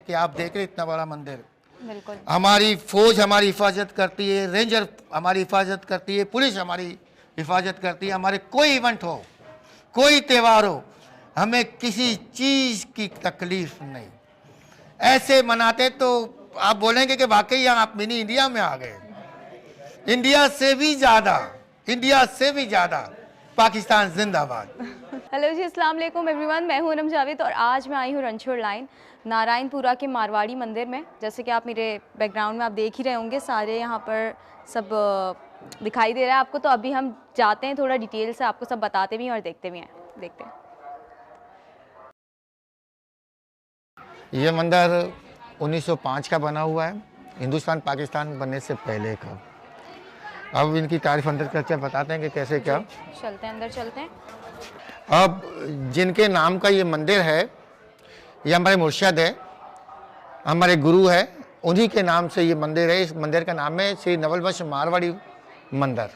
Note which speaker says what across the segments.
Speaker 1: कि आप देख रहे इतना बड़ा मंदिर,
Speaker 2: बिल्कुल।
Speaker 1: हमारी फौज हमारी हिफाजत करती है, रेंजर हमारी हिफाजत करती है, पुलिस हमारी हिफाजत करती है। हमारे कोई इवेंट हो, कोई त्यौहार हो, हमें किसी चीज की तकलीफ नहीं। ऐसे मनाते तो आप बोलेंगे कि वाकई आप मिनी इंडिया में आ गए। इंडिया से भी ज्यादा पाकिस्तान जिंदाबाद।
Speaker 2: हेलो जी, अस्सलाम वालेकुम एवरीवन, मैं हूं अनम जावेद और आज मैं आई हूं रणछोड़ लाइन नारायणपुरा के मारवाड़ी मंदिर में। जैसे कि आप मेरे बैकग्राउंड में आप देख ही रहे होंगे, सारे यहाँ पर सब दिखाई दे रहा है आपको। तो अभी हम जाते हैं, थोड़ा डिटेल से आपको सब बताते भी हैं और देखते भी हैं। देखते हैं।
Speaker 1: ये मंदिर 1905 का बना हुआ है, हिंदुस्तान पाकिस्तान बनने से पहले का। अब इनकी तारीफ अंदर करके बताते हैं कि कैसे क्या।
Speaker 2: चलते हैं, अंदर चलते हैं।
Speaker 1: अब जिनके नाम का ये मंदिर है, ये हमारे मुर्शिद है, हमारे गुरु है, उन्हीं के नाम से ये मंदिर है। इस मंदिर का नाम है श्री नवल वंश मारवाड़ी मंदिर।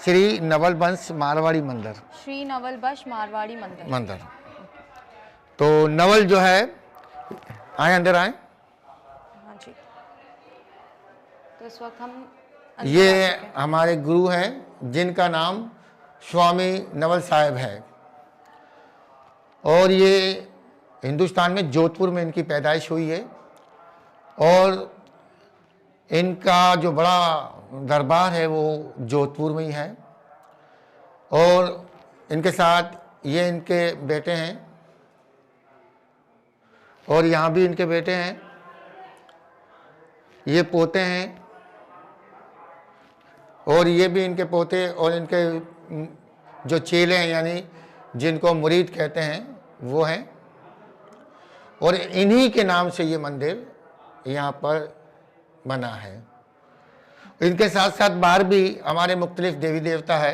Speaker 1: श्री नवल वंश मारवाड़ी मंदिर,
Speaker 2: श्री नवल वंश मारवाड़ी मंदिर।
Speaker 1: तो नवल जो है, आए अंदर आए।
Speaker 2: हाँ जी। तो इस वक्त हम
Speaker 1: ये हमारे गुरु हैं जिनका नाम स्वामी नवल साहब है, और ये हिंदुस्तान में जोधपुर में इनकी पैदाइश हुई है। और इनका जो बड़ा दरबार है वो जोधपुर में ही है। और इनके साथ ये इनके बेटे हैं, और यहाँ भी इनके बेटे हैं, ये पोते हैं, और ये भी इनके पोते, और इनके जो चेले हैं यानी जिनको मुरीद कहते हैं वो हैं। और इन्हीं के नाम से ये मंदिर यहाँ पर बना है। इनके साथ साथ बाहर भी हमारे मुख्तलिफ देवी देवता है।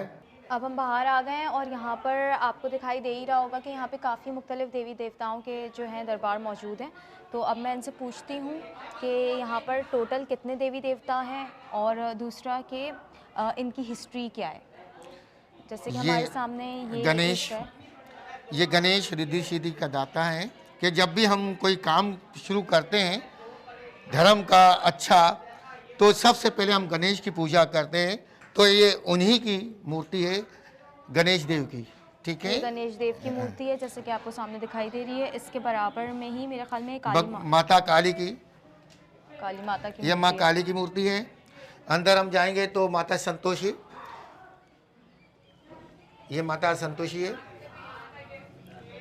Speaker 2: अब हम बाहर आ गए हैं और यहाँ पर आपको दिखाई दे ही रहा होगा कि यहाँ पे काफ़ी मुख्तलिफ देवी देवताओं के जो हैं दरबार मौजूद हैं। तो अब मैं इनसे पूछती हूँ कि यहाँ पर टोटल कितने देवी देवता हैं, और दूसरा कि इनकी हिस्ट्री क्या है। जैसे कि हमारे सामने ये
Speaker 1: गणेश, ये गणेश रिद्धि सिद्धि का दाता है कि जब भी हम कोई काम शुरू करते हैं धर्म का अच्छा, तो सबसे पहले हम गणेश की पूजा करते हैं। तो ये उन्हीं की मूर्ति है, गणेश देव की। ठीक है,
Speaker 2: गणेश देव की मूर्ति है जैसे कि आपको सामने दिखाई दे रही है। इसके बराबर में ही मेरे ख्याल में
Speaker 1: माता काली की,
Speaker 2: काली माता की,
Speaker 1: ये माँ काली की मूर्ति है। अंदर हम जाएंगे तो माता संतोषी, ये माता संतोषी है।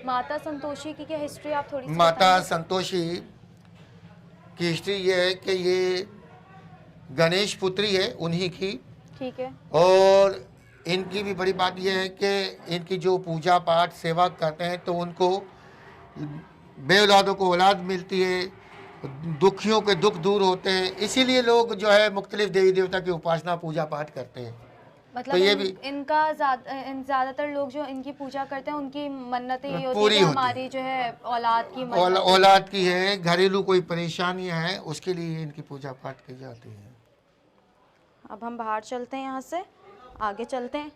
Speaker 2: माता संतोषी की क्या हिस्ट्री आप थोड़ी सी
Speaker 1: माता संतोषी की हिस्ट्री ये है कि ये गणेश पुत्री है उन्हीं की।
Speaker 2: ठीक है।
Speaker 1: और इनकी भी बड़ी बात यह है कि इनकी जो पूजा पाठ सेवा करते हैं तो उनको बेऔलादों को औलाद मिलती है, दुखियों के दुख दूर होते हैं। इसीलिए लोग जो है मुख्तलिफ देवी देवता की उपासना पूजा पाठ करते हैं।
Speaker 2: मतलब
Speaker 1: तो ये भी
Speaker 2: इनका ज़्यादातर लोग जो इनकी पूजा करते हैं उनकी मन्नतें ये होती
Speaker 1: पूरी
Speaker 2: है कि
Speaker 1: होती
Speaker 2: हमारी जो है
Speaker 1: औलाद की है, घरेलू कोई परेशानी है, उसके लिए इनकी पूजा पाठ की जाती है।
Speaker 2: अब हम बाहर चलते हैं, यहाँ से आगे चलते हैं।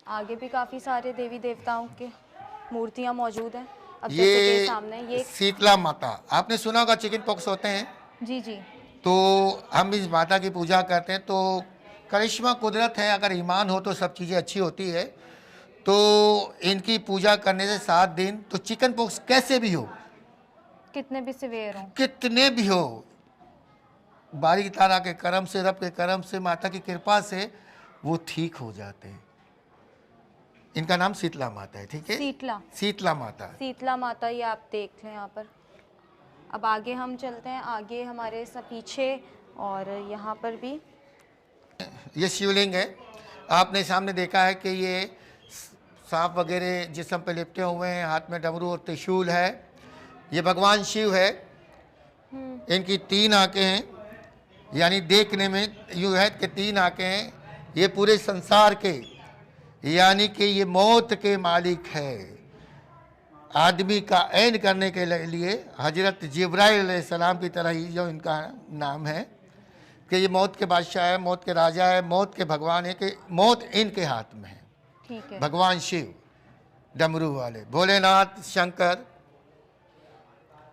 Speaker 2: आगे भी काफ़ी सारे देवी देवताओं के मूर्तियाँ मौजूद हैं। अब जैसे कि सामने ये
Speaker 1: शीतला माता, आपने सुना होगा चिकन पॉक्स होते हैं।
Speaker 2: जी जी।
Speaker 1: तो हम इस माता की पूजा करते हैं। तो करिश्मा कुदरत है, अगर ईमान हो तो सब चीज़ें अच्छी होती है। तो इनकी पूजा करने से 7 दिन, तो चिकन पॉक्स कैसे भी हो,
Speaker 2: कितने भी सिवियर हो,
Speaker 1: कितने भी हो, बारी तारा के करम से, रब के करम से, माता की कृपा से वो ठीक हो जाते हैं। इनका नाम शीतला माता है। ठीक है, शीतला माता,
Speaker 2: शीतला माता, ये आप देख लें यहाँ पर। अब आगे हम चलते हैं, आगे हमारे सब पीछे, और यहाँ पर भी
Speaker 1: ये शिवलिंग है। आपने सामने देखा है कि ये सांप वगैरह जिस्म पे लिपटे हुए हैं, हाथ में डमरू और त्रिशूल है। ये भगवान शिव है। इनकी 3 आंखें हैं, यानी देखने में यूँ है कि 3 आंखें हैं। ये पूरे संसार के, यानी कि ये मौत के मालिक है। आदमी का ऐन करने के लिए हजरत जिब्राइल अलैहिस्सलाम की तरह ही जो इनका नाम है कि ये मौत के बादशाह है, मौत के राजा है, मौत के भगवान है, कि मौत इनके हाथ में है।
Speaker 2: ठीक है।
Speaker 1: भगवान शिव, डमरू वाले, भोलेनाथ, शंकर,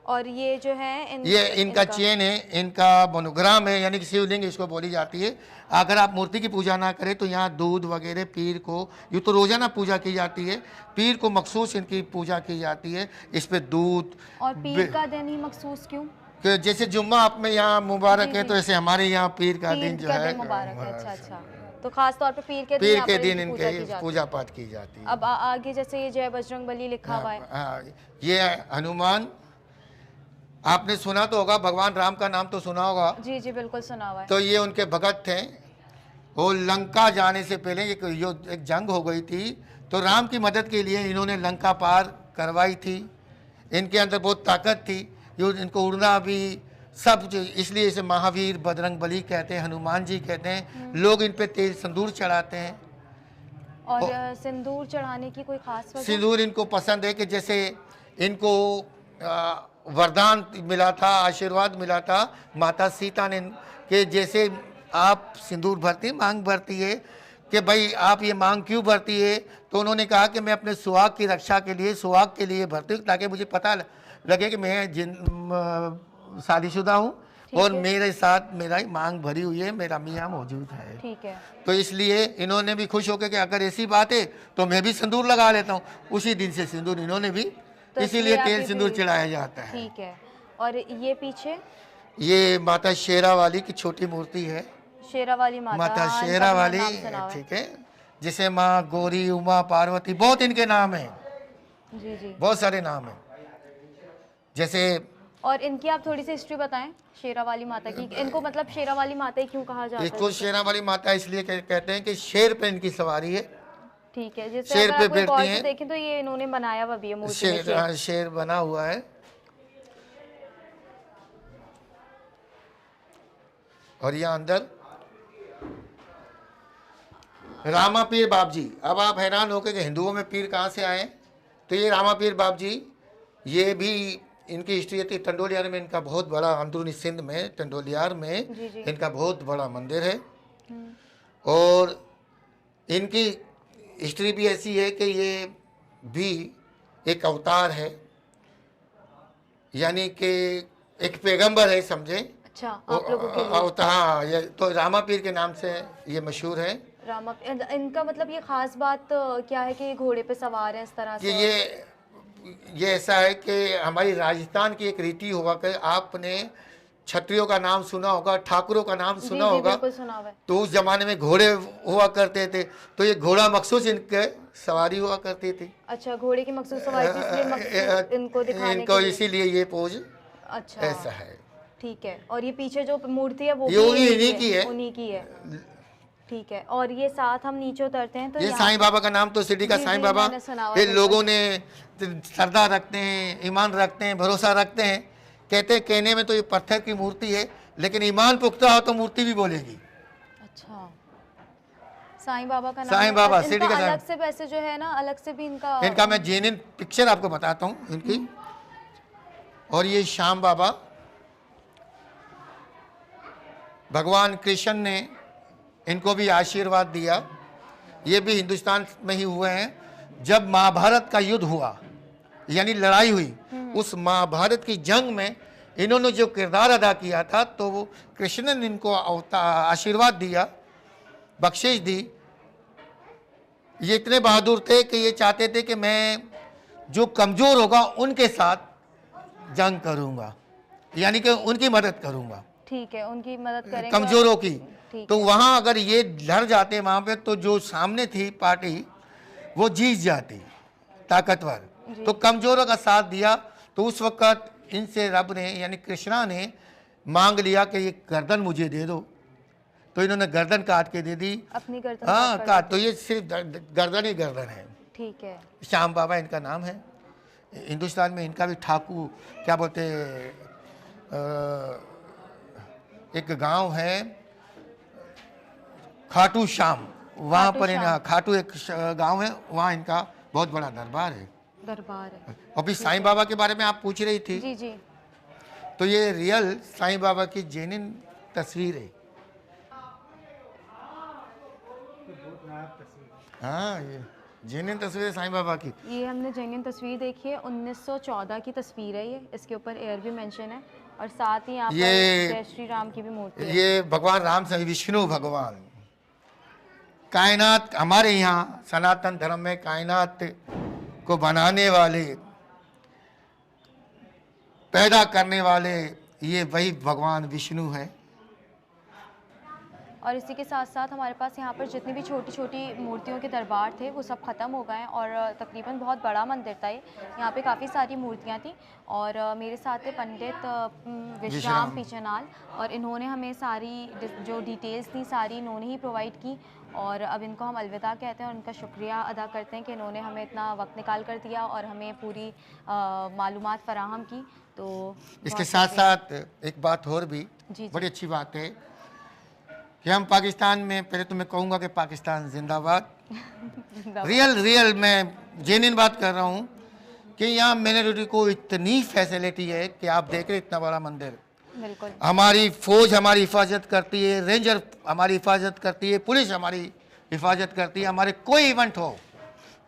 Speaker 2: और ये जो है
Speaker 1: ये इनका चेन है, इनका मोनोग्राम है, यानी कि शिवलिंग इसको बोली जाती है। अगर आप मूर्ति की पूजा ना करें तो यहाँ दूध वगैरह पीर को, ये तो रोजाना पूजा की जाती है, पीर को मखसूस इनकी पूजा की जाती है। इस पे दूध
Speaker 2: और पीर का दिन ही मखसूस क्यों?
Speaker 1: कि जैसे जुम्मा आप में यहाँ मुबारक
Speaker 2: जी,
Speaker 1: है,
Speaker 2: जी।
Speaker 1: तो ऐसे हमारे यहाँ पीर का दिन
Speaker 2: पीर
Speaker 1: जो
Speaker 2: का
Speaker 1: है
Speaker 2: दिन मुबारक है। अच्छा अच्छा, तो खास तौर पे पीर के दिन
Speaker 1: पीर
Speaker 2: यहाँ
Speaker 1: के
Speaker 2: पर
Speaker 1: दिन
Speaker 2: इनकी पूजा की
Speaker 1: इनके
Speaker 2: जाती है।
Speaker 1: पूजा पाठ की जाती है।
Speaker 2: अब आगे जैसे ये जय बजरंग बली लिखा हुआ है।
Speaker 1: हाँ, ये हनुमान, आपने सुना तो होगा, भगवान राम का नाम तो सुना होगा।
Speaker 2: जी जी बिल्कुल सुना हुआ है।
Speaker 1: तो ये उनके भगत थे। वो लंका जाने से पहले एक जंग हो गई थी, तो राम की मदद के लिए इन्होंने लंका पार करवाई थी। इनके अंदर बहुत ताकत थी, ये इनको उड़ना भी सब, इसलिए इसे महावीर बजरंग बली कहते हैं, हनुमान जी कहते हैं। लोग इन पे तेल सिंदूर चढ़ाते हैं।
Speaker 2: और सिंदूर चढ़ाने की कोई खास वजह?
Speaker 1: सिंदूर इनको पसंद है कि जैसे इनको वरदान मिला था, आशीर्वाद मिला था माता सीता ने, कि जैसे आप सिंदूर भरती, मांग भरती है, कि भाई आप ये मांग क्यों भरती है? तो उन्होंने कहा कि मैं अपने सुहाग की रक्षा के लिए, सुहाग के लिए भरती हूँ, ताकि मुझे पता लगे कि मैं शादीशुदा हूँ और मेरे साथ मेरा मांग भरी हुई है, मेरा मियाँ मौजूद है।
Speaker 2: ठीक है।
Speaker 1: तो इसलिए इन्होंने भी खुश होकर कि अगर ऐसी बात है तो मैं भी सिंदूर लगा लेता हूँ। उसी दिन से सिंदूर इन्होंने भी,
Speaker 2: तो
Speaker 1: इसीलिए
Speaker 2: आप
Speaker 1: तेल
Speaker 2: ये
Speaker 1: सिंदूर
Speaker 2: भी-
Speaker 1: चढ़ाया जाता है।
Speaker 2: ठीक है। और ये पीछे
Speaker 1: ये माता शेरा वाली की छोटी मूर्ति है।
Speaker 2: शेरा वाली माता,
Speaker 1: माता
Speaker 2: हाँ,
Speaker 1: शेरा
Speaker 2: इनका भी
Speaker 1: वाली,
Speaker 2: नाम सुना हुआ है।
Speaker 1: ठीक है, जिसे माँ गौरी, उमा, पार्वती, बहुत इनके नाम हैं,
Speaker 2: जी जी।
Speaker 1: बहुत सारे नाम हैं। जैसे
Speaker 2: और इनकी आप थोड़ी सी हिस्ट्री बताएं शेरा वाली माता की। इनको मतलब शेरा वाली माता ही क्यों कहा जाता है?
Speaker 1: इसको शेरा वाली माता इसलिए कहते हैं कि शेर पे इनकी सवारी है।
Speaker 2: ठीक है। जैसे
Speaker 1: शेर
Speaker 2: अगर
Speaker 1: पे
Speaker 2: आप कोई गौर
Speaker 1: बैठती
Speaker 2: से
Speaker 1: हैं।
Speaker 2: देखें तो ये इन्होंने बनाया हुआ भी है मूर्ति में शेर।
Speaker 1: शेर, शेर बना हुआ है। और यहाँ अंदर रामा पीर बाप जी। अब आप हैरान हो के कि हिंदुओं में पीर कहाँ से आए? तो ये रामा पीर बाप जी, ये भी इनकी हिस्ट्री थी। टंडोलियार में इनका बहुत बड़ा, अंदरूनी सिंध में टंडोलियार में
Speaker 2: जी, जी।
Speaker 1: इनका बहुत बड़ा मंदिर है। और इनकी हिस्ट्री भी ऐसी है कि ये भी एक अवतार है, यानी कि एक पैगंबर है, समझे।
Speaker 2: अच्छा, आप लोगों के लिए
Speaker 1: अवतार, हाँ, ये तो रामा पीर के नाम से ये मशहूर है।
Speaker 2: रामा, इनका मतलब ये खास बात क्या है कि ये घोड़े पे सवार है इस तरह
Speaker 1: कि
Speaker 2: से?
Speaker 1: ये ऐसा है कि हमारी राजस्थान की एक रीति हुआ कि आपने क्षत्रियों का नाम सुना होगा, ठाकुरों का नाम
Speaker 2: जी
Speaker 1: सुना
Speaker 2: जी
Speaker 1: होगा।
Speaker 2: बिल्कुल सुना हुआ है।
Speaker 1: तो उस जमाने में घोड़े हुआ करते थे, तो ये घोड़ा मखसूस इनके सवारी हुआ करती थी।
Speaker 2: अच्छा, घोड़े की मखसूस सवारी थी, इसलिए इनको दिखाने
Speaker 1: इनको
Speaker 2: के लिए।
Speaker 1: इसीलिए ये पोज
Speaker 2: अच्छा,
Speaker 1: ऐसा है।
Speaker 2: ठीक है। और ये पीछे जो मूर्ति है वो
Speaker 1: ये
Speaker 2: भी
Speaker 1: इन्हीं की है।
Speaker 2: उन्हीं की है। ठीक है। और ये साथ हम नीचे उतरते हैं तो
Speaker 1: ये
Speaker 2: यहाँ
Speaker 1: साईं बाबा का नाम तो सिटी का
Speaker 2: जी,
Speaker 1: साईं
Speaker 2: जी,
Speaker 1: बाबा,
Speaker 2: मैंने सुना हुआ
Speaker 1: ये
Speaker 2: है,
Speaker 1: लोगों ने श्रद्धा रखते हैं, ईमान रखते हैं, भरोसा रखते हैं। कहने में तो ये पत्थर की मूर्ति है, लेकिन ईमान पुख्ता हो तो मूर्ति भी बोलेगी।
Speaker 2: अच्छा, साईं बाबा का नाम
Speaker 1: साईं
Speaker 2: है।
Speaker 1: बाबा,
Speaker 2: इनका
Speaker 1: सिटी का साईं।
Speaker 2: अलग से वैसे जो है ना, अलग से भी
Speaker 1: इनका मैं जेन्युइन पिक्चर आपको बताता हूँ इनकी। और ये श्याम बाबा, भगवान कृष्ण ने इनको भी आशीर्वाद दिया। ये भी हिंदुस्तान में ही हुए हैं। जब महाभारत का युद्ध हुआ, यानी लड़ाई हुई, उस महाभारत की जंग में इन्होंने जो किरदार अदा किया था, तो वो कृष्ण ने इनको आशीर्वाद दिया, बख्शिश दी। ये इतने बहादुर थे कि ये चाहते थे कि मैं जो कमज़ोर होगा उनके साथ जंग करूंगा, यानी कि उनकी मदद करूंगा,
Speaker 2: ठीक है, उनकी मदद करेंगे
Speaker 1: कमज़ोरों की।
Speaker 2: ठीक
Speaker 1: तो वहाँ अगर ये लड़ जाते वहाँ पे, तो जो सामने थी पार्टी वो जीत जाती, ताकतवर। तो कमज़ोरों का साथ दिया। तो उस वक्त इनसे रब ने, यानी कृष्णा ने मांग लिया कि ये गर्दन मुझे दे दो। तो इन्होंने गर्दन काट के दे दी।
Speaker 2: अपनी गर्दन
Speaker 1: हाँ,
Speaker 2: काट
Speaker 1: काट। तो ये सिर्फ गर्दन ही गर्दन है।
Speaker 2: ठीक है।
Speaker 1: श्याम बाबा इनका नाम है। हिंदुस्तान में इनका भी ठाकुर, क्या बोलते हैं, एक गांव है खाटू श्याम, वहाँ पर खाटू एक गांव है, वहाँ इनका बहुत बड़ा दरबार है।
Speaker 2: दरबार है।
Speaker 1: अभी साईं बाबा के बारे में आप पूछ रही थी,
Speaker 2: जी जी।
Speaker 1: तो ये रियल साईं बाबा की जेन्युइन तस्वीर है। हाँ, जेन्युइन तस्वीर है साईं बाबा की।
Speaker 2: ये हमने जेन्युइन तस्वीर देखी है, 1914 की तस्वीर है ये। इसके ऊपर एयर भी मेंशन है और साथ ही यहाँ पर जय श्री राम की भी मूर्ति है।
Speaker 1: ये भगवान राम से विष्णु भगवान कायनात, हमारे यहाँ सनातन धर्म में कायनात को बनाने वाले, पैदा करने वाले, ये वही भगवान विष्णु है।
Speaker 2: और इसी के साथ साथ हमारे पास यहाँ पर जितनी भी छोटी छोटी मूर्तियों के दरबार थे वो सब ख़त्म हो गए हैं और तकरीबन बहुत बड़ा मंदिर था ये। यहाँ पे काफ़ी सारी मूर्तियाँ थी और मेरे साथ थे पंडित विश्राम पीछेनाल और इन्होंने हमें सारी जो डिटेल्स थी सारी इन्होंने ही प्रोवाइड की और अब इनको हम अलविदा कहते हैं और उनका शुक्रिया अदा करते हैं कि इन्होंने हमें इतना वक्त निकाल कर दिया और हमें पूरी मालूमात फराहम की। तो
Speaker 1: इसके साथ साथ एक बात और भी
Speaker 2: जी।
Speaker 1: बड़ी अच्छी बात है कि हम पाकिस्तान में, पहले तो मैं कहूँगा कि पाकिस्तान जिंदाबाद। रियल मैं जेन्युइन बात कर रहा हूँ कि यहाँ मिनोरिटी को इतनी फैसिलिटी है कि आप देख रहे इतना बड़ा मंदिर,
Speaker 2: बिल्कुल
Speaker 1: हमारी फौज हमारी हिफाजत करती है, रेंजर हमारी हिफाजत करती है, पुलिस हमारी हिफाजत करती है। हमारे कोई इवेंट हो,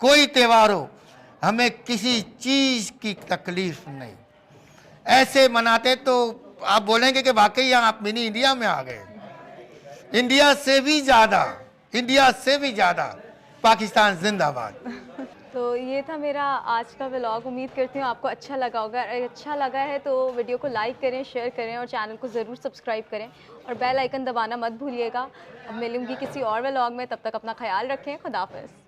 Speaker 1: कोई त्यौहार हो, हमें किसी चीज़ की तकलीफ नहीं। ऐसे मनाते तो आप बोलेंगे कि वाकई यहाँ आप मिनी इंडिया में आ गए। इंडिया से भी ज़्यादा पाकिस्तान जिंदाबाद।
Speaker 2: तो ये था मेरा आज का व्लॉग। उम्मीद करती हूँ आपको अच्छा लगा होगा। अगर अच्छा लगा है तो वीडियो को लाइक करें, शेयर करें और चैनल को ज़रूर सब्सक्राइब करें और बेल आइकन दबाना मत भूलिएगा। अब मिलूंगी किसी और व्लॉग में, तब तक अपना ख्याल रखें। खुदा हाफ़िज़।